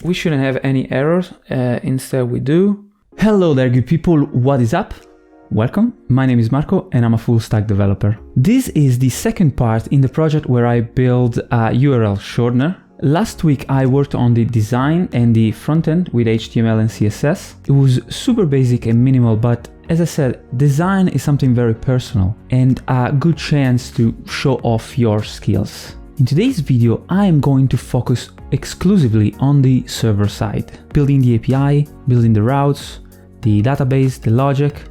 we shouldn't have any errors. Instead we do. Hello there, good people, what is up? Welcome, my name is Marco and I'm a full stack developer. This is the second part in the project where I build a URL shortener. Last week I worked on the design and the front end with HTML and CSS. It was super basic and minimal, but as I said, design is something very personal and a good chance to show off your skills. In today's video, I am going to focus exclusively on the server side, building the API, building the routes, the database, the logic,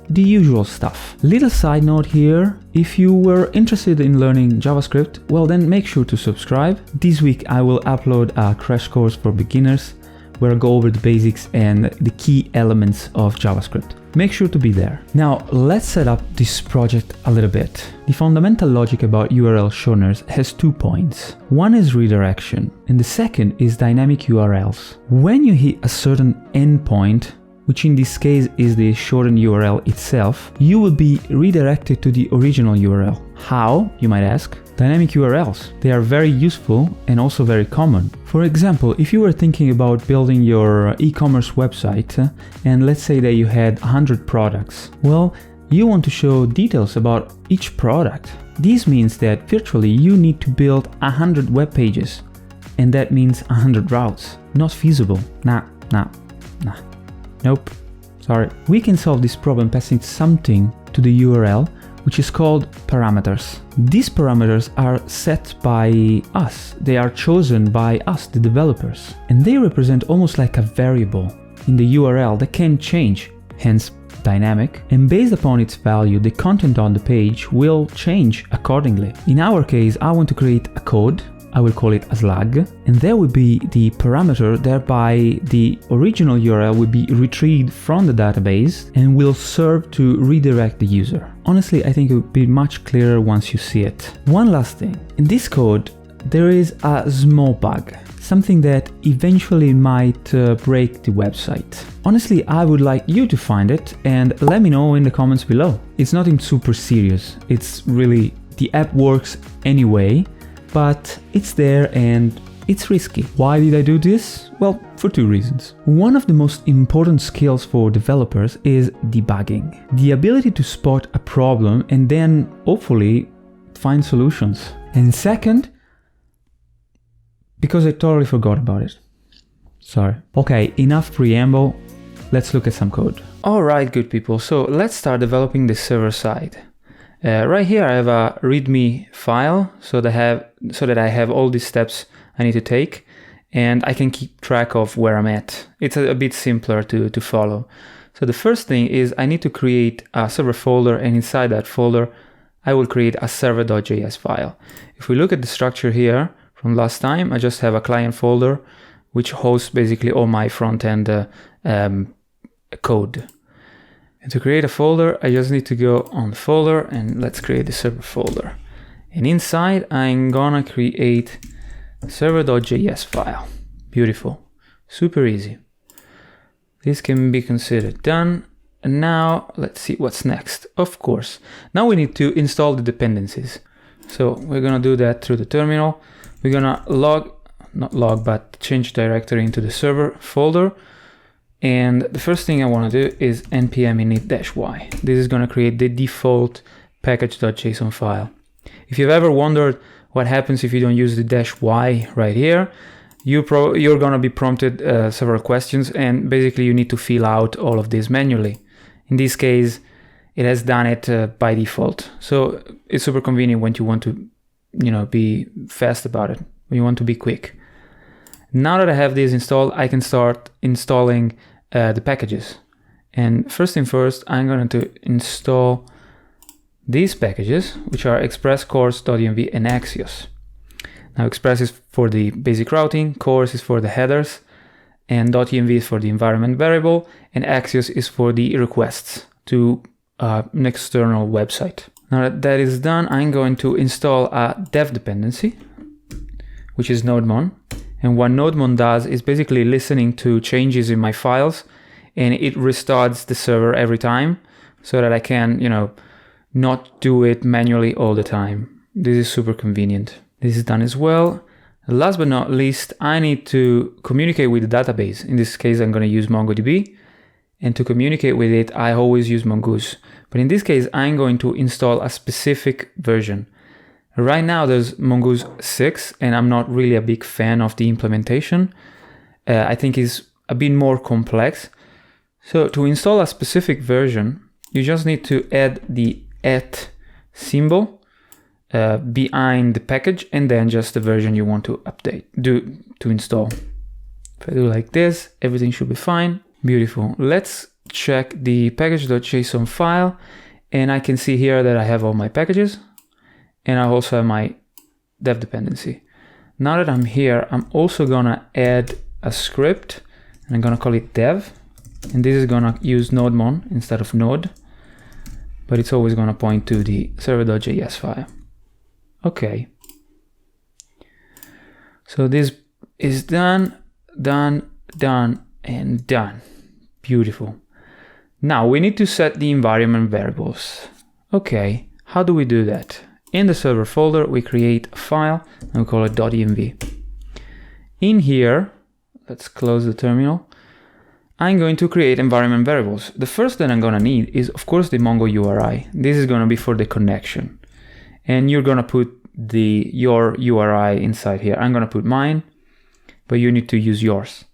the usual stuff. Little side note here, if you were interested in learning JavaScript, well then make sure to subscribe. This week I will upload a crash course for beginners where I go over the basics and the key elements of JavaScript. Make sure to be there. Now let's set up this project a little bit. The fundamental logic about URL shorteners has 2 points. One is redirection and the second is dynamic URLs. When you hit a certain endpoint, which in this case is the shortened URL itself, you will be redirected to the original URL. How, you might ask? Dynamic URLs. They are very useful and also very common. For example, if you were thinking about building your e-commerce website and let's say that you had 100 products, well, you want to show details about each product. This means that virtually you need to build 100 web pages, and that means 100 routes. Not feasible. Nah. Nope, sorry. We can solve this problem passing something to the URL, which is called parameters. These parameters are set by us. They are chosen by us, the developers, and they represent almost like a variable in the URL that can change, hence dynamic, and based upon its value, the content on the page will change accordingly. In our case, I want to create a code. I will call it a slug, and there will be the parameter, thereby the original URL will be retrieved from the database and will serve to redirect the user. Honestly, I think it will be much clearer once you see it. One last thing, in this code there is a small bug, something that eventually might break the website. Honestly, I would like you to find it and let me know in the comments below. It's nothing super serious, it's really, the app works anyway, but it's there and it's risky. Why did I do this? Well, for 2 reasons. One of the most important skills for developers is debugging. The ability to spot a problem and then hopefully find solutions. And second, because I totally forgot about it. Sorry. Okay, enough preamble. Let's look at some code. Alright, good people. So let's start developing the server side. Right here I have a README file so that I have all these steps I need to take and I can keep track of where I'm at. It's a bit simpler to follow. So the first thing is I need to create a server folder, and inside that folder I will create a server.js file. If we look at the structure here from last time, I just have a client folder which hosts basically all my front-end code. And to create a folder, I just need to go on the folder and let's create the server folder. And inside, I'm gonna create a server.js file. Beautiful, super easy. This can be considered done. And now let's see what's next. Of course, now we need to install the dependencies. So we're gonna do that through the terminal. We're gonna change directory into the server folder. And the first thing I want to do is npm init-y. This is going to create the default package.json file. If you've ever wondered what happens if you don't use the -y right here, you're going to be prompted several questions, and basically you need to fill out all of this manually. In this case, it has done it by default. So it's super convenient when you want to, be fast about it, when you want to be quick. Now that I have this installed, I can start installing the packages. And first thing first, I'm going to install these packages, which are express, course.env, and Axios. Now express is for the basic routing, course is for the headers, and .env is for the environment variable, and Axios is for the requests to an external website. Now that that is done, I'm going to install a dev dependency, which is NodeMon. And what NodeMon does is basically listening to changes in my files, and it restarts the server every time so that I can, not do it manually all the time. This is super convenient. This is done as well. Last but not least, I need to communicate with the database. In this case, I'm going to use MongoDB. And to communicate with it, I always use Mongoose. But in this case, I'm going to install a specific version. Right now, there's Mongoose 6, and I'm not really a big fan of the implementation. I think it's a bit more complex. So to install a specific version, you just need to add the @ symbol behind the package, and then just the version you want to to install. If I do like this, everything should be fine. Beautiful. Let's check the package.json file, and I can see here that I have all my packages, and I also have my dev dependency. Now that I'm here, I'm also gonna add a script, and I'm gonna call it dev, and this is gonna use nodemon instead of node, but it's always gonna point to the server.js file. Okay. So this is done, and done. Beautiful. Now we need to set the environment variables. Okay, how do we do that? In the server folder, we create a file and we call it .env. In here, let's close the terminal. I'm going to create environment variables. The first that I'm gonna need is, of course, the Mongo URI. This is gonna be for the connection. And you're gonna put your URI inside here. I'm gonna put mine, but you need to use yours.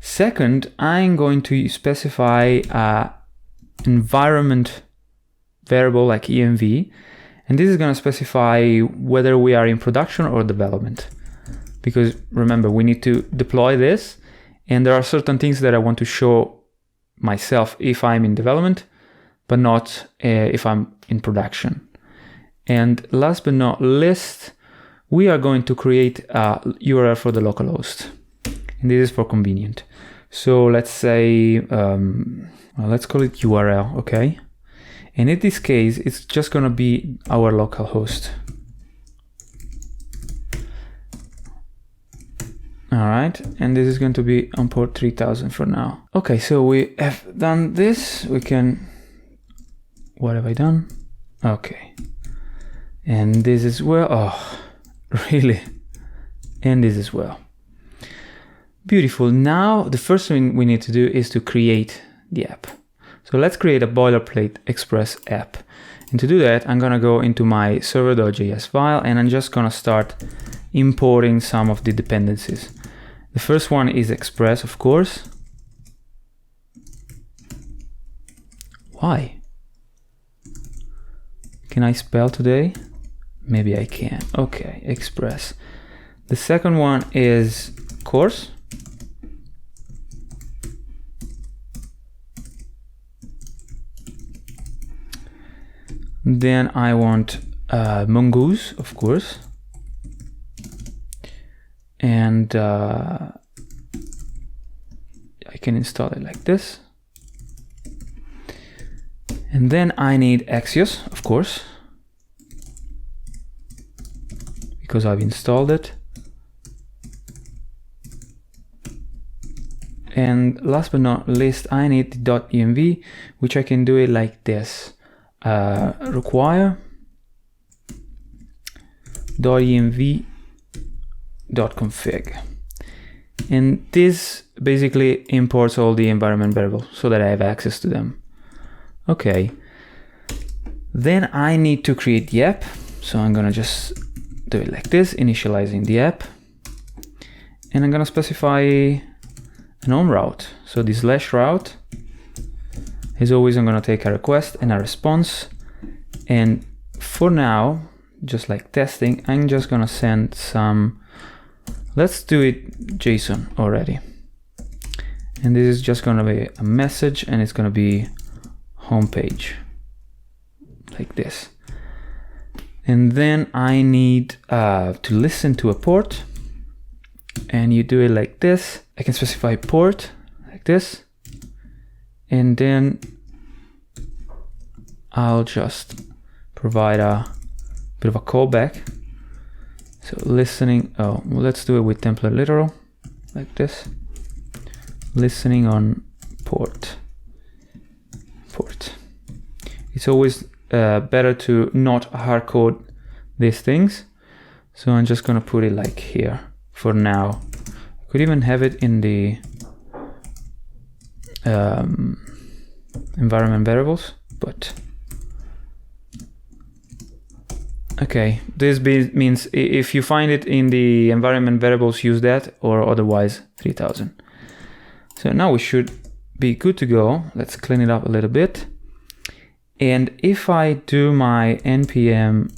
Second, I'm going to specify an environment variable like env, and this is going to specify whether we are in production or development. Because remember, we need to deploy this, and there are certain things that I want to show myself if I'm in development, but not if I'm in production. And last but not least, we are going to create a URL for the localhost. And this is for convenient. So let's say, let's call it URL, okay? And in this case, it's just gonna be our local host. All right, and this is going to be on port 3000 for now. Okay, so we have done this. We can, what have I done? Okay. And this as well, oh, really? And this as well. Beautiful. Now the first thing we need to do is to create the app. So let's create a boilerplate Express app. And to do that, I'm gonna go into my server.js file, and I'm just gonna start importing some of the dependencies. The first one is Express, of course. Why? Can I spell today? Maybe I can. Okay, Express. The second one is course. Then I want Mongoose, of course. And I can install it like this. And then I need Axios, of course, because I've installed it. And last but not least, I need the .env, which I can do it like this. Require .env.config, and this basically imports all the environment variables so that I have access to them. Okay, then I need to create the app, so I'm gonna just do it like this, initializing the app, and I'm gonna specify an home route. So the /route, as always, I'm gonna take a request and a response, and for now, just like testing, I'm just gonna send some, let's do it JSON already. And this is just gonna be a message, and it's gonna be homepage, like this. And then I need to listen to a port, and you do it like this. I can specify port, like this. And then I'll just provide a bit of a callback. So listening, well, let's do it with template literal, like this. Listening on port. It's always better to not hard code these things, So I'm just gonna put it like here for now. I could even have it in the environment variables, but okay, this means if you find it in the environment variables, use that, or otherwise 3000. So now we should be good to go. Let's clean it up a little bit. And if I do my npm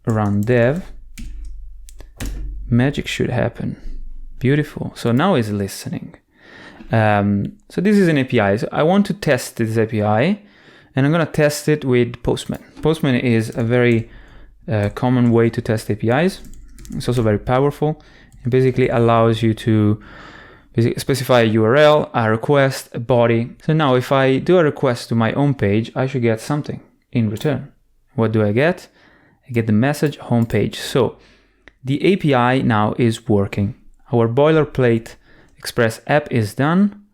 run dev, magic should happen. Beautiful. So now it's listening. So this is an API. So I want to test this API, and I'm going to test it with Postman. Postman is a very common way to test APIs. It's also very powerful. It basically allows you to specify a URL, a request, a body. So now if I do a request to my home page, I should get something in return. What do I get? I get the message homepage. So the API now is working. Our boilerplate Express app is done.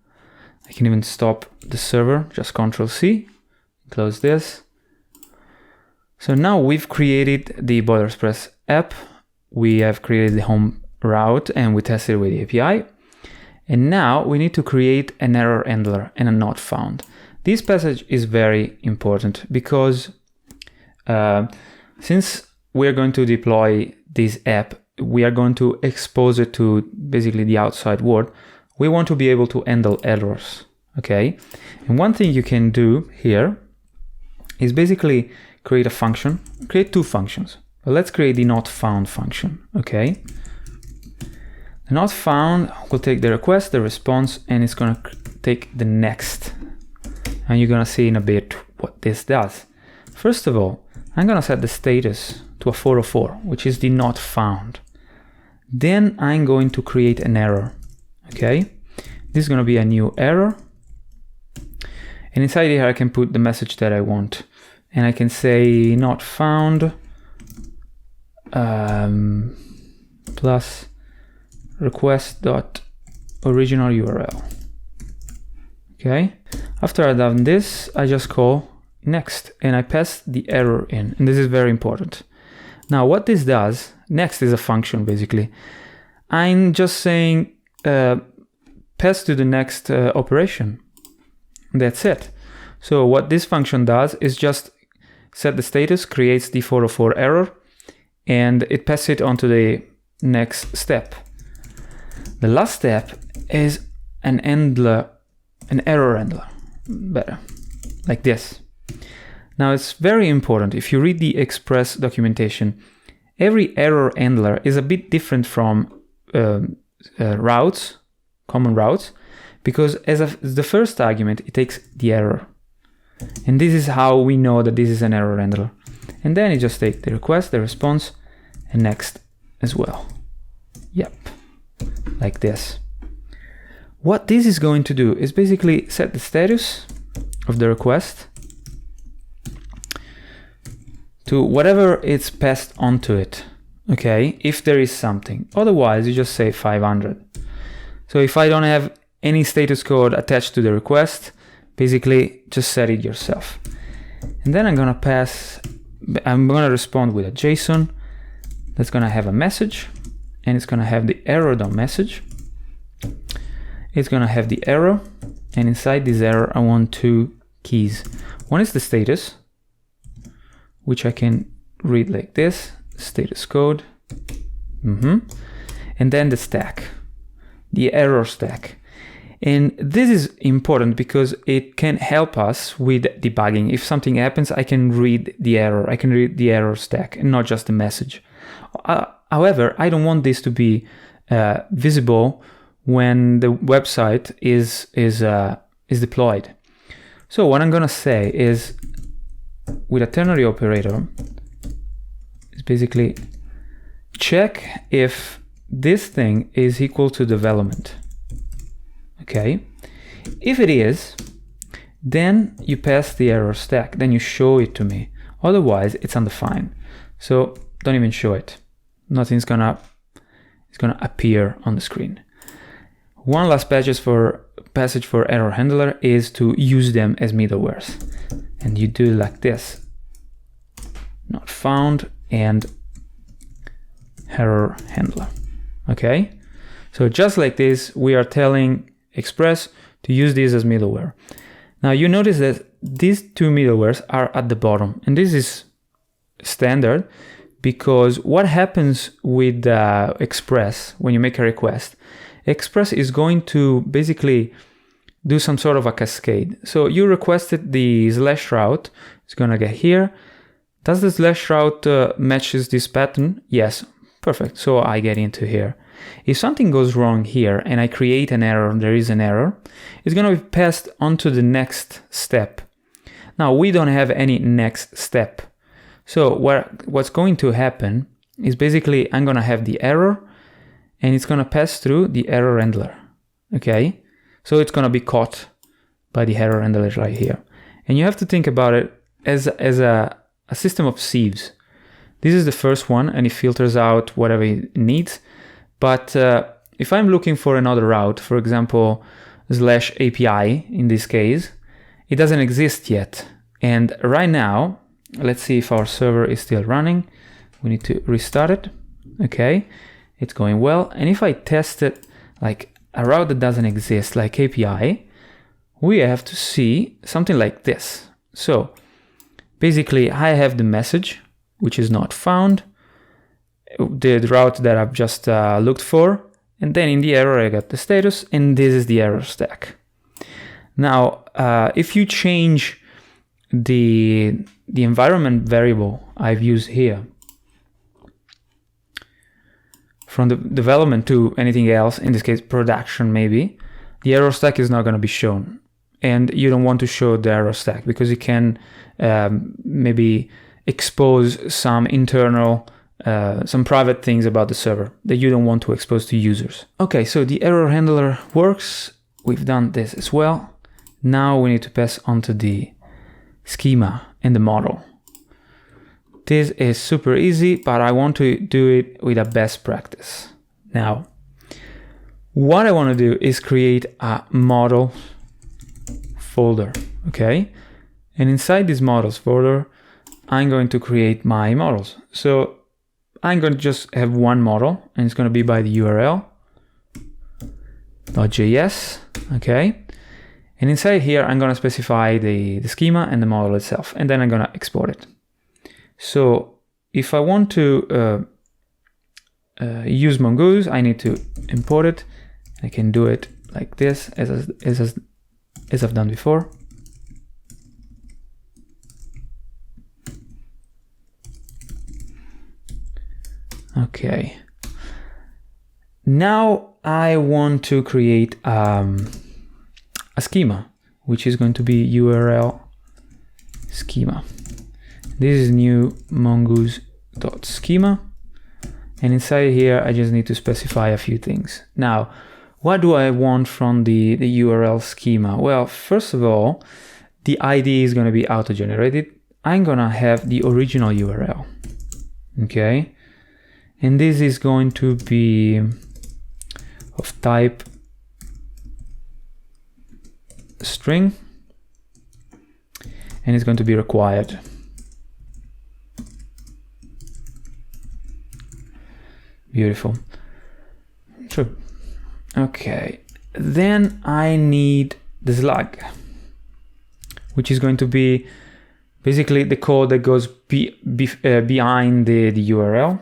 I can even stop the server, just Ctrl+C, close this. So now we've created the Boiler Express app. We have created the home route and we tested with the API. And now we need to create an error handler and a not found. This passage is very important because since we're going to deploy this app, we are going to expose it to basically the outside world. We want to be able to handle errors, okay? And one thing you can do here is basically create a function, create two functions. But let's create the not found function, okay? The not found will take the request, the response, and it's gonna take the next. And you're gonna see in a bit what this does. First of all, I'm gonna set the status to a 404, which is the not found. Then I'm going to create an error, okay? This is gonna be a new error. And inside here, I can put the message that I want. And I can say not found plus request.original URL. Okay. After I've done this, I just call next and I pass the error in. And this is very important. Now what this does, next is a function basically. I'm just saying pass to the next operation. That's it. So what this function does is just set the status, creates the 404 error, and it passes it on to the next step. The last step is an handler, an error handler, better, like this. Now it's very important, if you read the Express documentation, every error handler is a bit different from routes, common routes, because as the first argument, it takes the error. And this is how we know that this is an error handler. And then you just take the request, the response, and next as well. Yep, like this. What this is going to do is basically set the status of the request to whatever it's passed onto it, okay, if there is something. Otherwise, you just say 500. So if I don't have any status code attached to the request, basically just set it yourself. And then I'm gonna respond with a JSON that's gonna have a message, and it's gonna have the error.message. It's gonna have the error, and inside this error I want two keys. One is the status, which I can read like this, status code, and then the stack, the error stack. And this is important because it can help us with debugging. If something happens, I can read the error. I can read the error stack and not just the message. However, I don't want this to be visible when the website is deployed. So what I'm gonna say is, with a ternary operator, is basically check if this thing is equal to development. Okay, if it is, then you pass the error stack, then you show it to me. Otherwise, it's undefined. So don't even show it. Nothing's gonna appear on the screen. One last passage for error handler is to use them as middlewares. And you do like this. Not found and error handler. Okay, so just like this, we are telling Express to use this as middleware. Now you notice that these two middlewares are at the bottom, and this is standard because what happens with Express when you make a request, Express is going to basically do some sort of a cascade. So you requested the slash route, it's gonna get here. Does the slash route matches this pattern? Yes, perfect. So I get into here. If something goes wrong here and I create an error, there is an error, it's gonna be passed on to the next step. Now we don't have any next step. So what's going to happen is basically I'm gonna have the error and it's gonna pass through the error handler, okay? So it's gonna be caught by the error handler right here. And you have to think about it as a system of sieves. This is the first one and it filters out whatever it needs. But if I'm looking for another route, for example, /API in this case, it doesn't exist yet. And right now, let's see if our server is still running. We need to restart it. Okay, it's going well. And if I test it like a route that doesn't exist, like API, we have to see something like this. So basically I have the message, which is not found, the route that I've just looked for, and then in the error I got the status, and this is the error stack. Now, if you change the environment variable I've used here from the development to anything else, in this case production maybe, the error stack is not going to be shown. And you don't want to show the error stack because it can maybe expose some internal, some private things about the server that you don't want to expose to users. Okay, so the error handler works. We've done this as well. Now we need to pass on to the schema and the model. This is super easy, but I want to do it with a best practice. Now, what I want to do is create a model folder, okay? And inside this models folder, I'm going to create my models. So I'm going to just have one model, and it's going to be by the URL .js, okay? And inside here, I'm going to specify the schema and the model itself, and then I'm going to export it. So if I want to use Mongoose, I need to import it. I can do it like this, as I've done before. Okay. Now I want to create a schema, which is going to be URL schema. This is new mongoose.schema. And inside here, I just need to specify a few things. Now, what do I want from the URL schema? Well, first of all, the ID is going to be auto-generated. I'm going to have the original URL. Okay. And this is going to be of type string. And it's going to be required. Beautiful. Sure. Okay. Then I need the slug, which is going to be basically the code that goes behind the URL.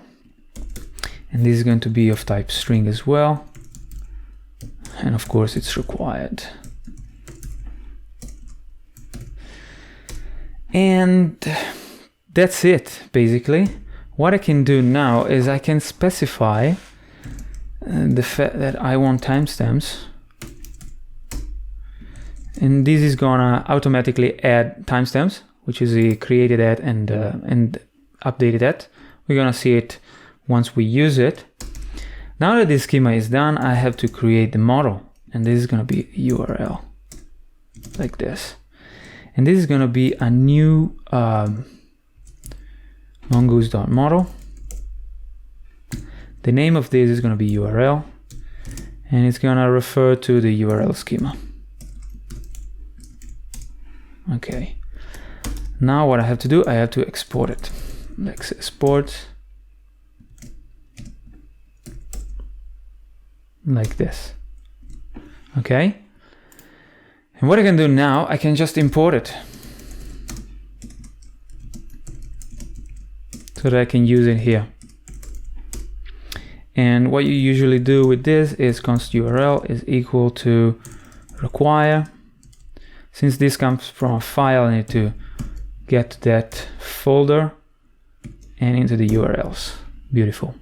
And this is going to be of type string as well. And of course it's required. And that's it, basically. What I can do now is I can specify the fact that I want timestamps. And this is gonna automatically add timestamps, which is a created at and updated at. We're gonna see it once we use it. Now that this schema is done, I have to create the model. And this is gonna be URL, like this. And this is gonna be a new mongoose.model. The name of this is going to be URL, and it's going to refer to the URL schema. Okay. Now what I have to do, I have to export it. Let's export like this. Okay. And what I can do now, I can just import it so that I can use it here. And what you usually do with this is const URL is equal to require. Since this comes from a file, I need to get to that folder and into the URLs. Beautiful.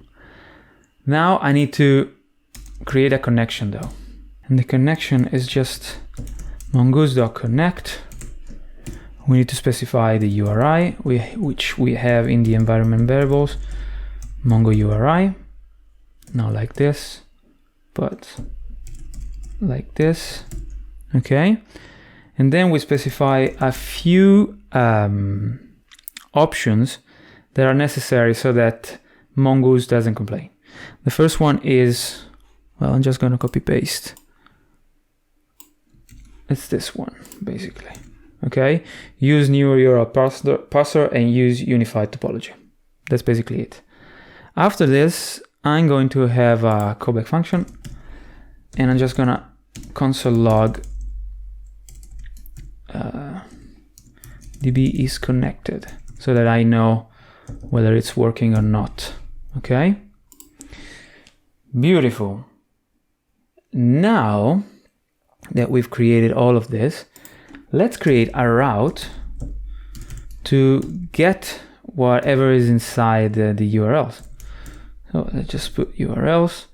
Now I need to create a connection though. And the connection is just mongoose.connect. We need to specify the URI, which we have in the environment variables, Mongo URI. Not like this, but like this. Okay. And then we specify a few options that are necessary so that Mongoose doesn't complain. The first one is, well, I'm just going to copy paste. It's this one, basically. Okay. Use new URL parser and use unified topology. That's basically it. After this, I'm going to have a callback function, and I'm just going to console log DB is connected so that I know whether it's working or not. Okay. Beautiful. Now that we've created all of this, let's create a route to get whatever is inside the URLs. So let's just put URLs.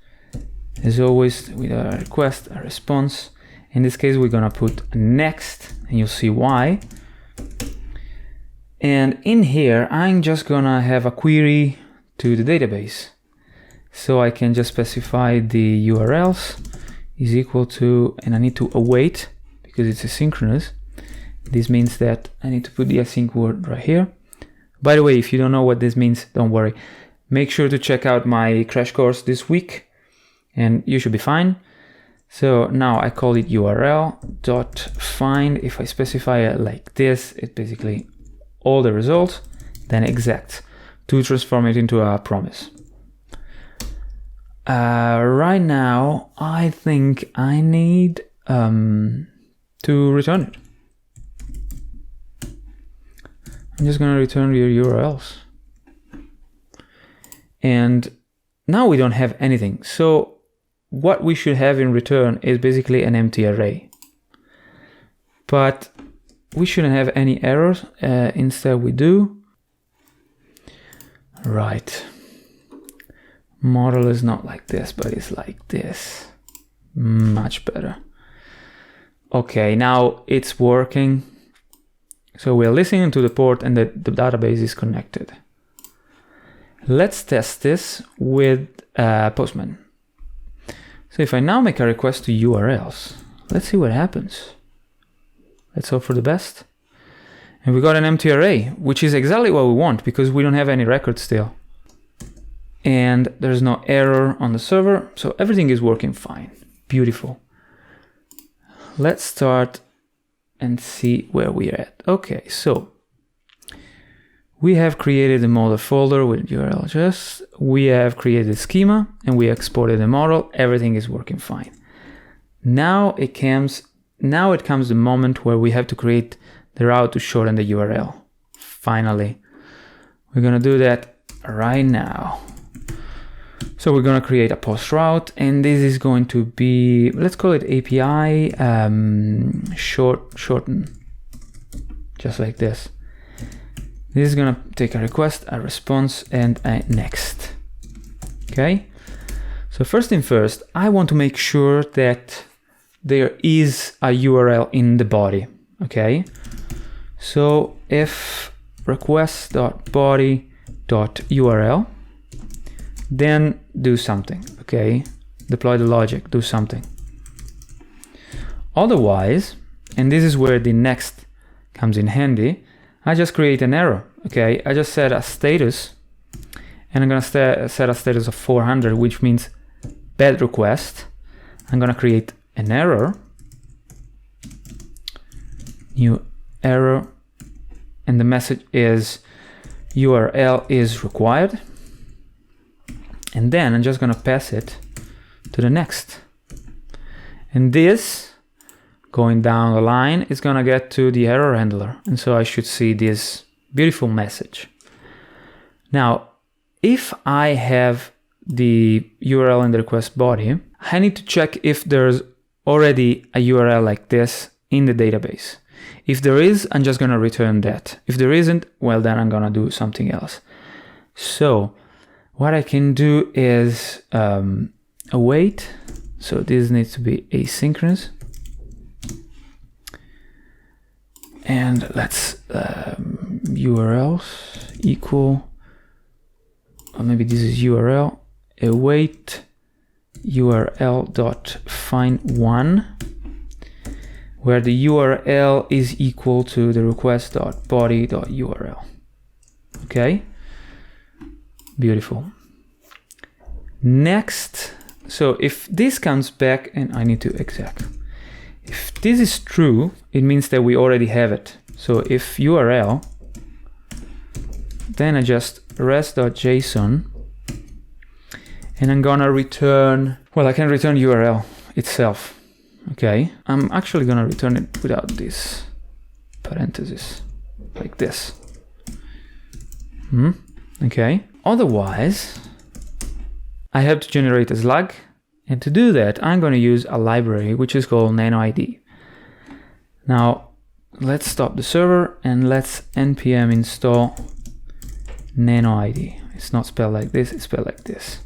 As always, with a request, a response. In this case, we're gonna put next, and you'll see why. And in here, I'm just gonna have a query to the database. So I can just specify the URLs is equal to, and I need to await because it's asynchronous. This means that I need to put the async word right here. By the way, if you don't know what this means, don't worry. Make sure to check out my crash course this week and you should be fine. So now I call it URL.find. If I specify it like this, it's basically all the results, then exact to transform it into a promise. Right now, I think I need to return it. I'm just going to return your URLs. And now we don't have anything. So what we should have in return is basically an empty array. But we shouldn't have any errors. Instead we do. Right. Model is not like this, but it's like this. Much better. Okay, now it's working. So we're listening to the port and the database is connected. Let's test this with Postman. So if I now make a request to URLs, let's see what happens. Let's hope for the best. And we got an empty array, which is exactly what we want because we don't have any records still. And there's no error on the server, so everything is working fine. Beautiful. Let's start and see where we're at. Okay, so we have created a model folder with URL.js. We have created a schema and we exported the model. Everything is working fine. Now it comes the moment where we have to create the route to shorten the URL. Finally, we're gonna do that right now. So we're going to create a post route, and this is going to be, let's call it API shorten, just like this. This is going to take a request, a response, and a next. Okay. So first thing first, I want to make sure that there is a URL in the body. Okay. So if request.body.url, then do something, okay? Deploy the logic, do something. Otherwise, and this is where the next comes in handy, I just create an error, okay? I just set a status, and I'm gonna set a status of 400, which means bad request. I'm gonna create an error, new error, and the message is URL is required. And then I'm just going to pass it to the next. And this, going down the line, is gonna get to the error handler. And so I should see this beautiful message. Now, if I have the URL in the request body, I need to check if there's already a URL like this in the database. If there is, I'm just gonna return that. If there isn't, well, then I'm gonna do something else. So what I can do is await. So this needs to be asynchronous. And let's URLs equal, or maybe this is URL, await URL.find1, where the URL is equal to the request.body.url. Okay, beautiful. Next, so if this comes back, and I need to exec. If this is true, it means that we already have it. So if URL, then I just res.json, and I'm gonna return, well, I can return URL itself. Okay, I'm actually gonna return it without this parenthesis, like this. Okay, otherwise, I have to generate a slug. And to do that, I'm going to use a library which is called NanoID. Now, let's stop the server and let's npm install NanoID. It's not spelled like this, it's spelled like this.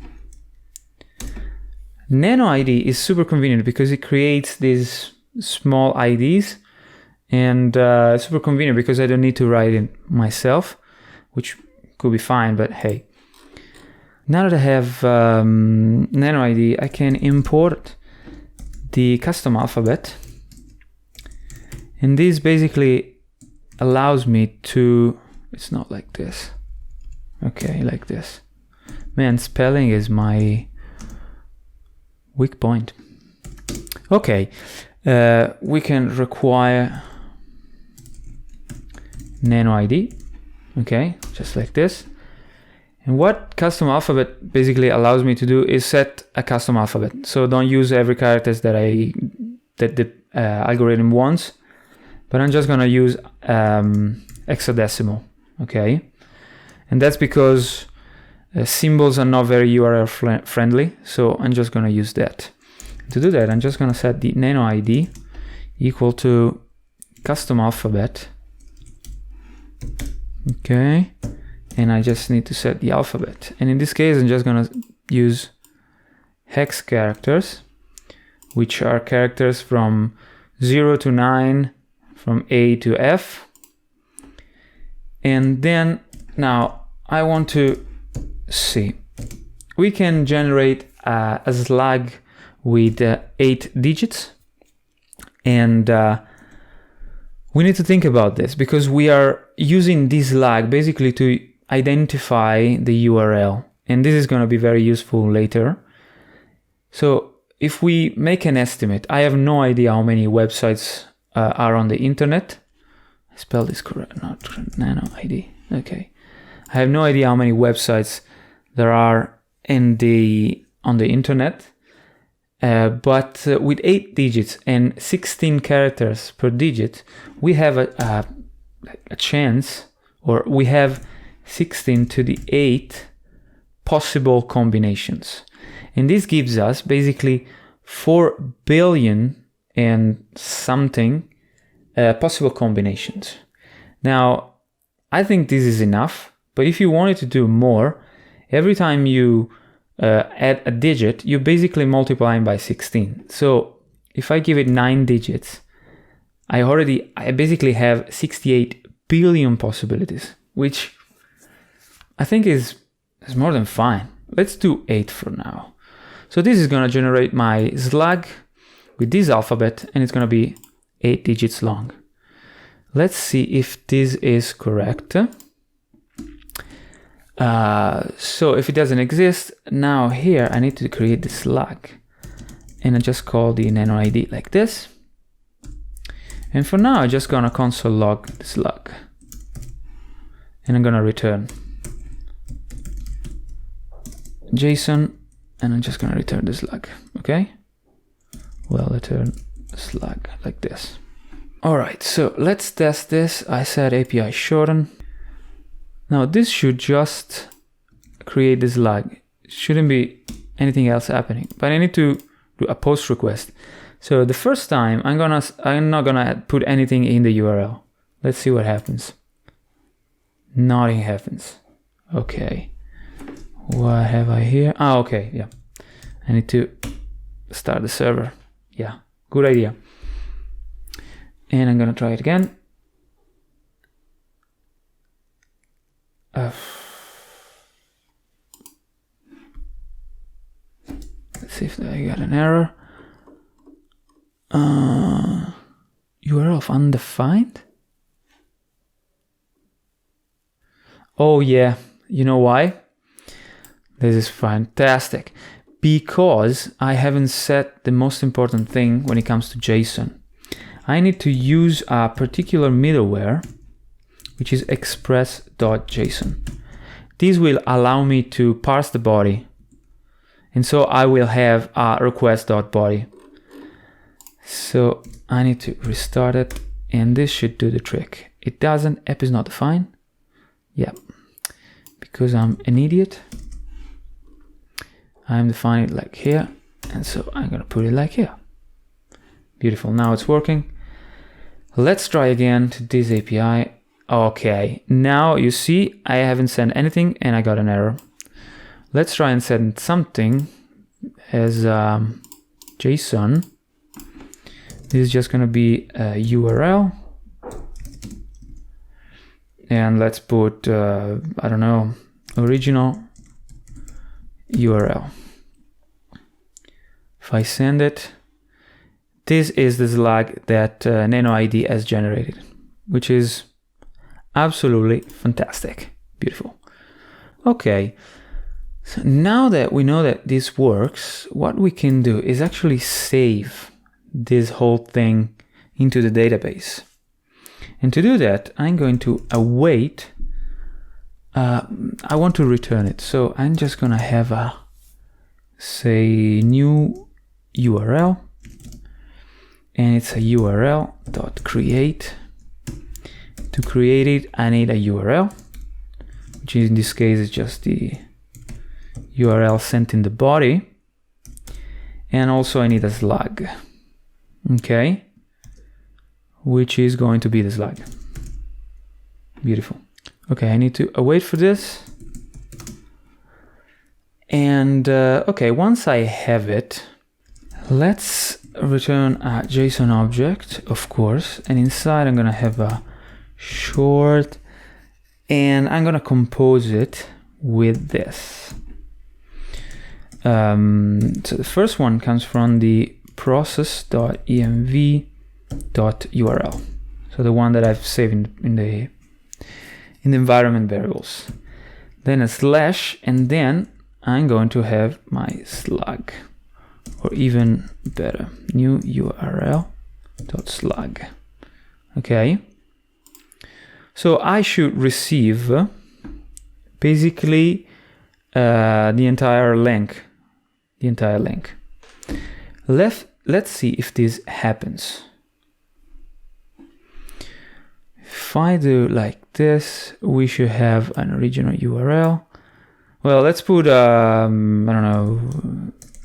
NanoID is super convenient because it creates these small IDs, and super convenient because I don't need to write it myself, which could be fine, but hey. Now that I have NanoID, I can import the custom alphabet. And this basically allows me to, it's not like this. Okay, like this. Man, spelling is my weak point. Okay, we can require NanoID. Okay, just like this. And what custom alphabet basically allows me to do is set a custom alphabet. So don't use every characters that the algorithm wants, but I'm just gonna use hexadecimal, okay? And that's because symbols are not very URL friendly, so I'm just gonna use that. To do that, I'm just gonna set the NanoID equal to custom alphabet, okay? And I just need to set the alphabet. And in this case, I'm just gonna use hex characters, which are characters from 0 to 9, from A to F. And then now I want to see, we can generate a slug with 8 digits. And we need to think about this because we are using this slug basically to identify the URL, and this is going to be very useful later. So if we make an estimate, I have no idea how many websites are on the internet. I spelled this correct, not NanoID. Okay, I have no idea how many websites there are on the internet, but with 8 digits and 16 characters per digit, we have a chance, or we have 16 to the 8 possible combinations. And this gives us basically 4 billion and something possible combinations. Now, I think this is enough, but if you wanted to do more, every time you add a digit, you basically multiply by 16. So if I give it 9 digits, I basically have 68 billion possibilities, which I think is more than fine. Let's do 8 for now. So this is going to generate my slug with this alphabet, and it's going to be 8 digits long. Let's see if this is correct. So if it doesn't exist, now here I need to create the slug, and I just call the NanoID like this. And for now, I'm just going to console log the slug, and I'm going to return JSON, and I'm just going to return the slug. Okay, Well, return slug like this. All right, so let's test this. I said API shorten. Now this should just create the slug. Shouldn't be anything else happening, but I need to do a post request. So the first time I'm not gonna put anything in the URL. Let's see what happens. Nothing happens. Okay. What have I here? Ah, okay, yeah. I need to start the server. Yeah, good idea. And I'm gonna try it again. Let's see if I got an error. URL of undefined? Oh yeah, you know why? This is fantastic. Because I haven't set the most important thing when it comes to JSON. I need to use a particular middleware, which is express.json. This will allow me to parse the body. And so I will have a request.body. So I need to restart it, and this should do the trick. It doesn't, app is not defined. Yeah, because I'm an idiot. I'm defining it like here, and so I'm gonna put it like here. Beautiful, now it's working. Let's try again to this API. Okay, now you see I haven't sent anything and I got an error. Let's try and send something as JSON. This is just gonna be a URL. And let's put, I don't know, original URL. If I send it, this is the slug that NanoID has generated, which is absolutely fantastic. Beautiful. Okay, so now that we know that this works, what we can do is actually save this whole thing into the database. And to do that, I'm going to await. I want to return it. So I'm just going to have a, say, new URL. And it's a URL.create. To create it, I need a URL, which in this case is just the URL sent in the body. And also I need a slug. Okay. Which is going to be the slug. Beautiful. Okay, I need to await for this. And okay, once I have it, let's return a JSON object, of course, and inside I'm gonna have a short, and I'm gonna compose it with this. So the first one comes from the process.env.url. So the one that I've saved in the environment variables. Then a slash, and then I'm going to have my slug, or even better, new URL.slug. Okay. So I should receive basically the entire link. Let's see if this happens. If I do like this, we should have an original URL. Well, let's put, I don't know,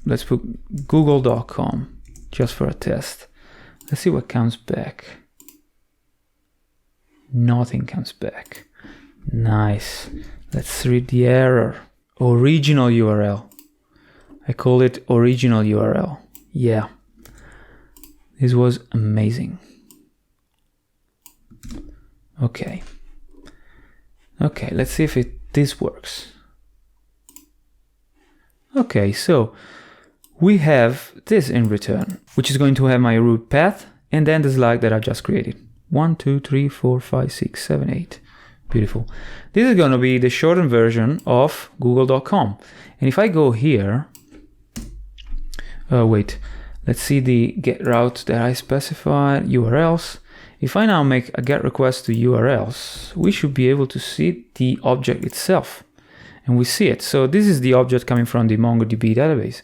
let's put google.com just for a test. Let's see what comes back. Nothing comes back. Nice. Let's read the error. Original URL. I call it original URL. Yeah. This was amazing. Okay. Okay, let's see if this works. Okay, so we have this in return, which is going to have my root path and then the slug that I just created. 1, 2, 3, 4, 5, 6, 7, 8. Beautiful. This is going to be the shortened version of google.com. And if I go here, wait, let's see the get route that I specified, URLs. If I now make a get request to URLs, we should be able to see the object itself. And we see it. So this is the object coming from the MongoDB database.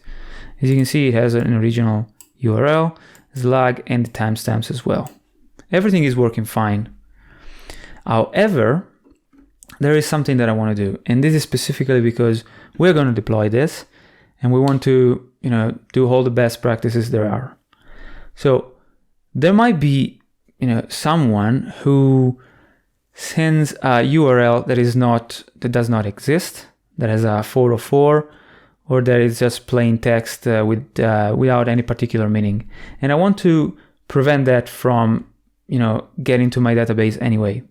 As you can see, it has an original URL, slug, and the timestamps as well. Everything is working fine. However, there is something that I want to do, and this is specifically because we're going to deploy this, and we want to, do all the best practices there are. So there might be, someone who sends a URL that does not exist, that has a 404, or that is just plain text without any particular meaning. And I want to prevent that from, getting to my database anyway.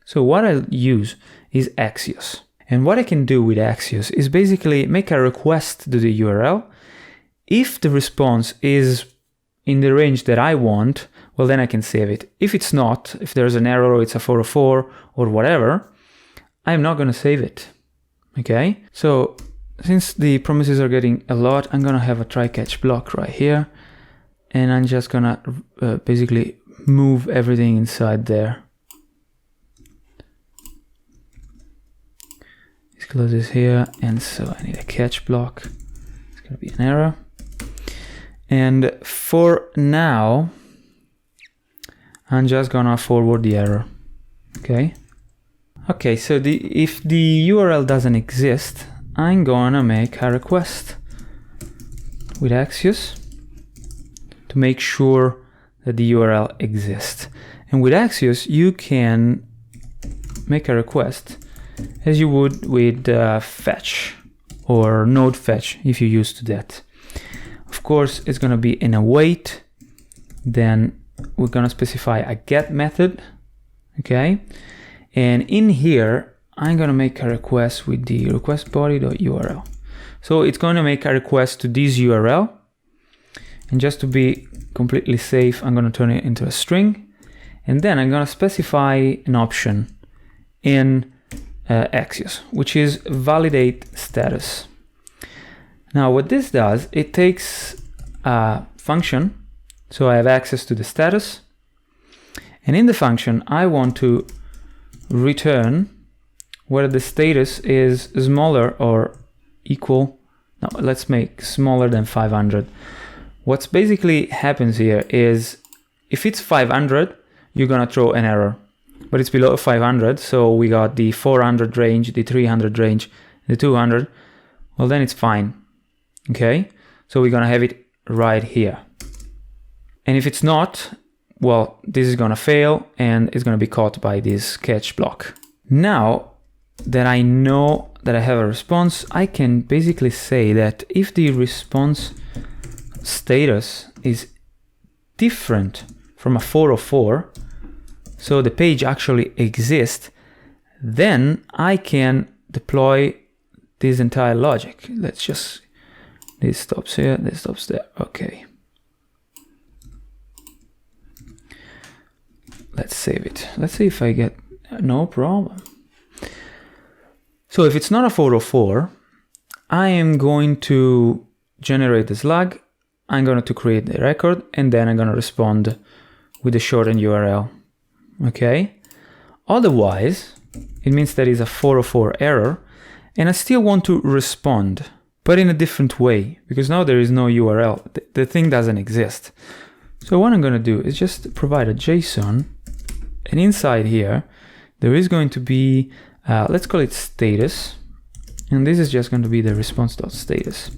So what I'll use is Axios. And what I can do with Axios is basically make a request to the URL. If the response is in the range that I want, well, then I can save it. If it's not, if there's an error or it's a 404 or whatever, I'm not going to save it. Okay? So since the promises are getting a lot, I'm going to have a try-catch block right here. And I'm just going to basically move everything inside there. Let's close this here. And so I need a catch block. It's going to be an error. And for now, I'm just gonna forward the error. Okay. Okay, so if the URL doesn't exist, I'm gonna make a request with Axios to make sure that the URL exists. And with Axios, you can make a request as you would with fetch or node fetch if you're used to that. Of course, it's going to be in await. Then we're going to specify a get method. Okay. And in here, I'm going to make a request with the request body.url. So it's going to make a request to this URL. And just to be completely safe, I'm going to turn it into a string. And then I'm going to specify an option in Axios, which is validate status. Now what this does, it takes a function, so I have access to the status, and in the function I want to return whether the status is smaller or equal. No, let's make smaller than 500. What's basically happens here is if it's 500, you're gonna throw an error, but it's below 500, so we got the 400 range, the 300 range, the 200, well then it's fine. Okay, so we're gonna have it right here. And if it's not, well, this is gonna fail and it's gonna be caught by this catch block. Now that I know that I have a response, I can basically say that if the response status is different from a 404, so the page actually exists, then I can deploy this entire logic. Let's just, this stops here, this stops there. Okay. Let's save it. Let's see if I get, no problem. So if it's not a 404, I am going to generate the slug. I'm going to create the record, and then I'm going to respond with the shortened URL. Okay. Otherwise, it means that is a 404 error, and I still want to respond, but in a different way, because now there is no URL. The thing doesn't exist. So what I'm going to do is just provide a JSON, and inside here, there is going to be, let's call it status, and this is just going to be the response.status.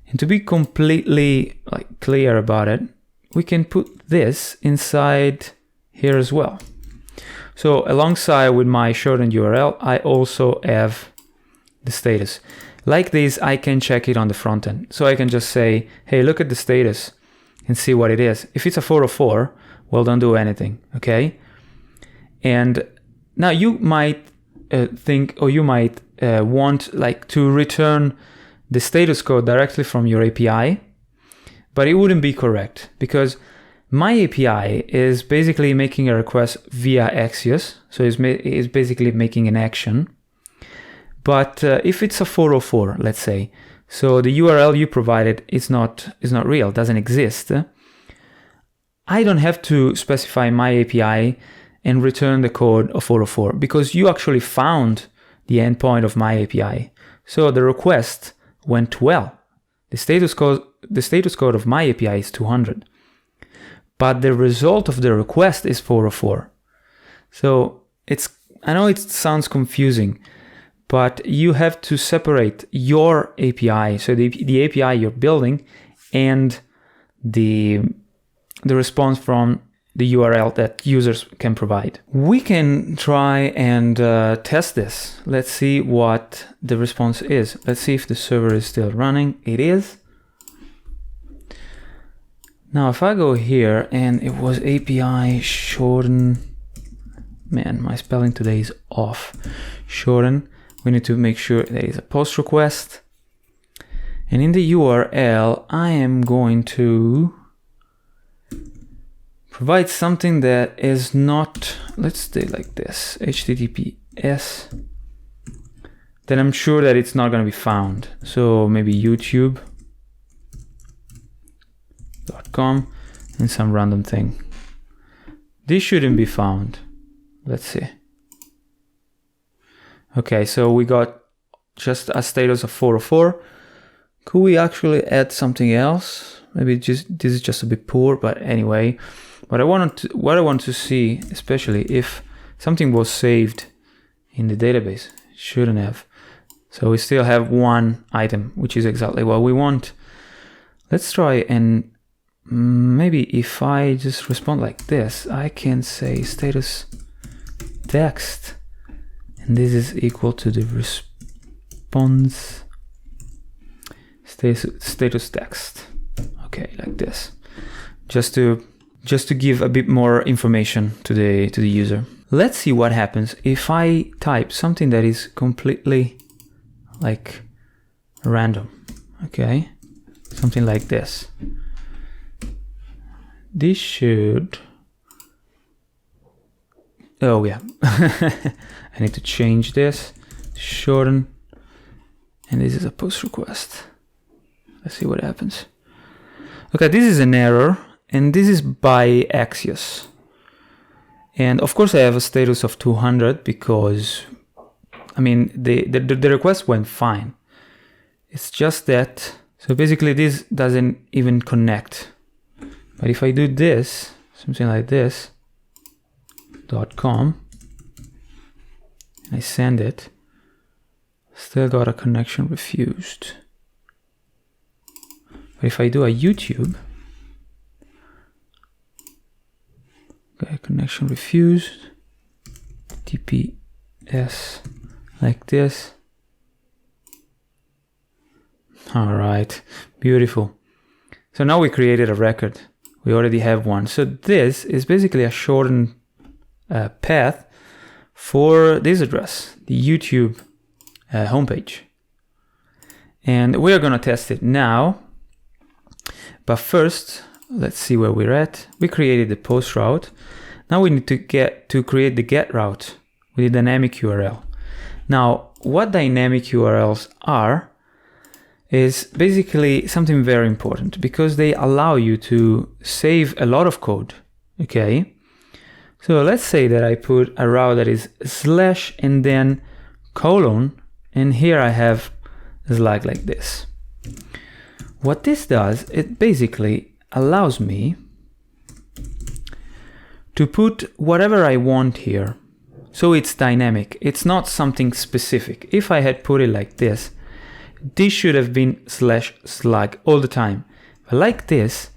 And to be completely clear about it, we can put this inside here as well. So alongside with my shortened URL, I also have the status. Like this, I can check it on the front end. So I can just say, hey, look at the status and see what it is. If it's a 404, well, don't do anything, okay? And now you might think, or you might want to return the status code directly from your API, but it wouldn't be correct because my API is basically making a request via Axios, so it's basically making an action. But if it's a 404, let's say, so the URL you provided is not real, doesn't exist, I don't have to specify my API and return the code of 404 because you actually found the endpoint of my API. So the request went well. The status code status code of my API is 200, but the result of the request is 404. So I know it sounds confusing, but you have to separate your API, so the API you're building, and the response from the URL that users can provide. We can try and test this. Let's see what the response is. Let's see if the server is still running. It is. Now, if I go here and it was API shorten, man, my spelling today is off. Shorten, we need to make sure there is a post request. And in the URL, I am going to provide something that is not, let's say like this, HTTPS. Then I'm sure that it's not going to be found. So maybe youtube.com and some random thing. This shouldn't be found. Let's see. Okay, so we got just a status of 404. Could we actually add something else? Maybe this is just a bit poor, but anyway. What I want to see, especially if something was saved in the database, shouldn't have. So we still have one item, which is exactly what we want. Let's try and maybe if I just respond like this, I can say status text, and this is equal to the response status text. Okay, like this, just to give a bit more information to the user. Let's see what happens if I type something that is completely like random. Okay, something like this. This should, oh yeah, I need to change this, shorten, and this is a post request. Let's see what happens. Okay, this is an error, and this is by Axios. And of course I have a status of 200 because, I mean, the request went fine. It's just that, so basically this doesn't even connect. But if I do this, something like this, .com, I send it, still got a connection refused. But if I do a YouTube, okay, connection refused, TPS, like this. All right, beautiful. So now we created a record. We already have one. So this is basically a shortened path for this address, the YouTube homepage. And we are going to test it now. But first, let's see where we're at. We created the post route. Now we need to create the get route with a dynamic URL. Now, what dynamic URLs are is basically something very important because they allow you to save a lot of code. Okay. So let's say that I put a route that is slash and then colon, and here I have a slug like this. What this does, it basically allows me to put whatever I want here. So it's dynamic. It's not something specific. If I had put it like this should have been /slug all the time. But like this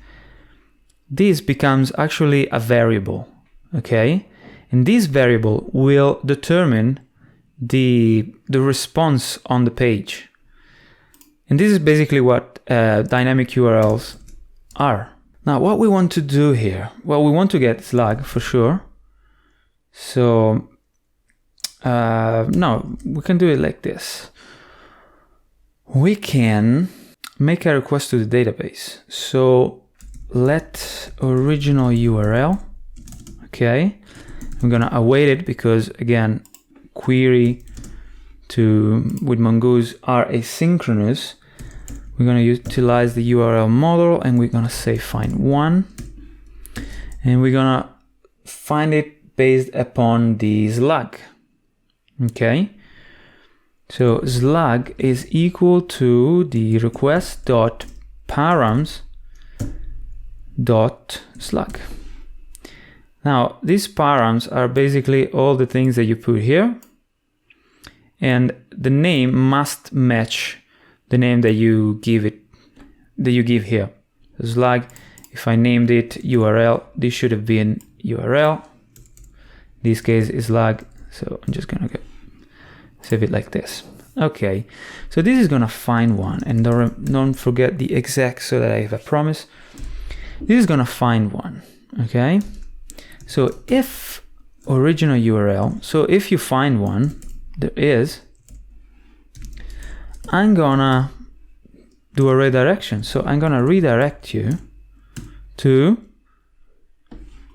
becomes actually a variable. Okay? And this variable will determine the response on the page. And this is basically what dynamic URLs are. Now, what we want to do here, well, we want to get slug for sure. So, no, we can do it like this. We can make a request to the database. So, let original URL, okay. I'm gonna await it because, again, query with Mongoose are asynchronous. We're going to utilize the URL model and we're going to say find one, and we're going to find it based upon the slug. Okay, so slug is equal to the request dot params.slug. Now, these params are basically all the things that you put here, and the name must match the name that you give here. Slug, if I named it URL, this should have been URL. This case is slug, so I'm just gonna save it like this. Okay, so this is gonna find one, and don't forget the exec so that I have a promise. This is gonna find one, okay? So if original URL, so if you find one, there is, I'm gonna do a redirection. So I'm gonna redirect you to,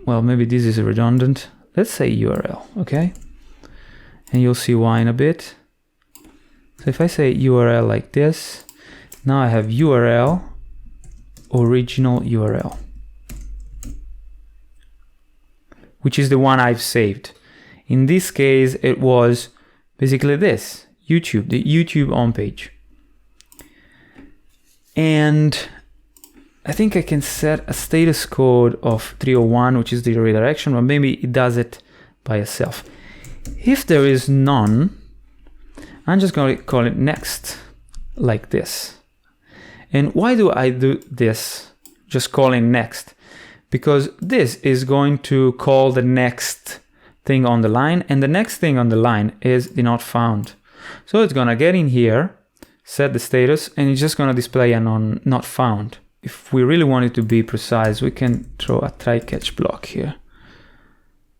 well, maybe this is redundant. Let's say URL, okay? And you'll see why in a bit. So if I say URL like this, now I have URL, original URL, which is the one I've saved. In this case, it was basically this, YouTube, the YouTube homepage. And I think I can set a status code of 301, which is the redirection, or maybe it does it by itself. If there is none, I'm just going to call it next, like this. And why do I do this? Just calling next, because this is going to call the next thing on the line, and the next thing on the line is the not found. So it's going to get in here, set the status, and it's just going to display a not found. If we really want it to be precise, we can throw a try catch block here.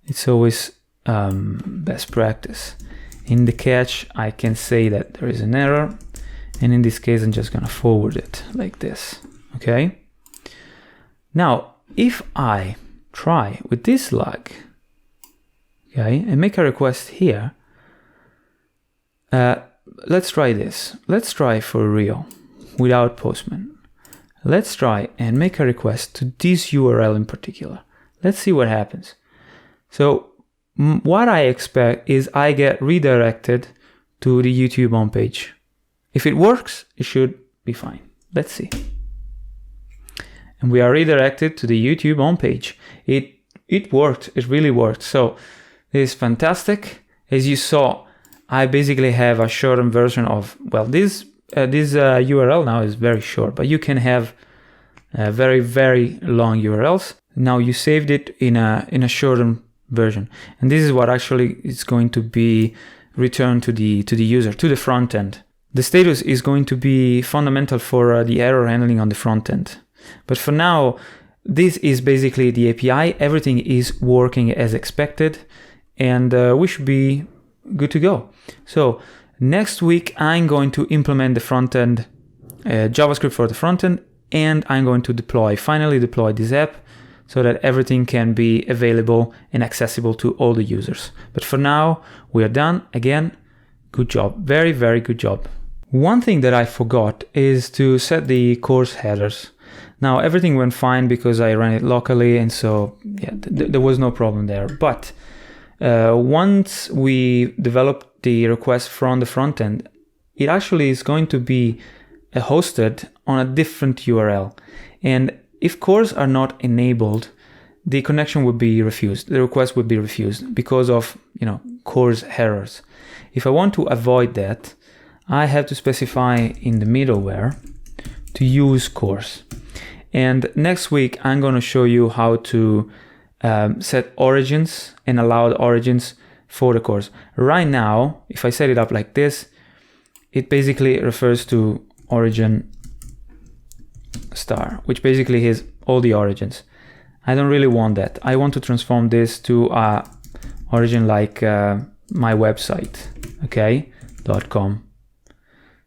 It's always best practice. In the catch, I can say that there is an error, and in this case, I'm just going to forward it like this. Okay. Now, if I try with this slug, okay, and make a request here, let's try this. Let's try for real without Postman. Let's try and make a request to this URL in particular. Let's see what happens. So what I expect is I get redirected to the YouTube homepage. If it works, it should be fine. Let's see. And we are redirected to the YouTube homepage. It worked. It really worked. So this is fantastic. As you saw, I basically have a shortened version of, well, this URL now is very short, but you can have very, very long URLs. Now you saved it in a shortened version, and this is what actually is going to be returned to the user, to the front end. The status is going to be fundamental for the error handling on the front end. But for now, this is basically the API. Everything is working as expected, and we should be good to go. So next week, I'm going to implement the front end, JavaScript for the front end, and I'm going to finally deploy this app so that everything can be available and accessible to all the users. But for now, we are done. Again, good job. Very, very good job. One thing that I forgot is to set the course headers. Now, everything went fine because I ran it locally, and so yeah, there was no problem there. But once we develop the request from the front end, it actually is going to be hosted on a different URL. And if cores are not enabled, the connection would be refused. The request would be refused because of, cores errors. If I want to avoid that, I have to specify in the middleware to use cores. And next week, I'm going to show you how to set origins and allowed origins for the cores. Right now, if I set it up like this, it basically refers to origin star, which basically is all the origins. I don't really want that. I want to transform this to a origin like my website, okay, .com,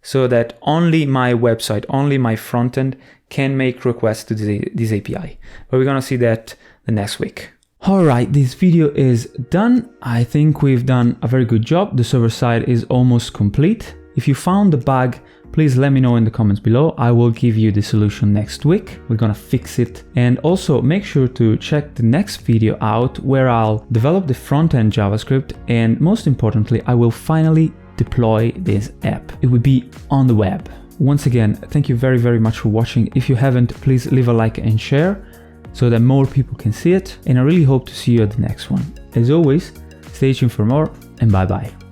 so that only my website, only my front end can make requests to this API. But we're gonna see that the next week. All right, this video is done. I think we've done a very good job. The server side is almost complete. If you found the bug, please let me know in the comments below. I will give you the solution next week. We're gonna fix it. And also make sure to check the next video out where I'll develop the front-end JavaScript, and most importantly, I will finally deploy this app. It will be on the web. Once again, thank you very, very much for watching. If you haven't, please leave a like and share so that more people can see it. And I really hope to see you at the next one. As always, stay tuned for more, and bye bye.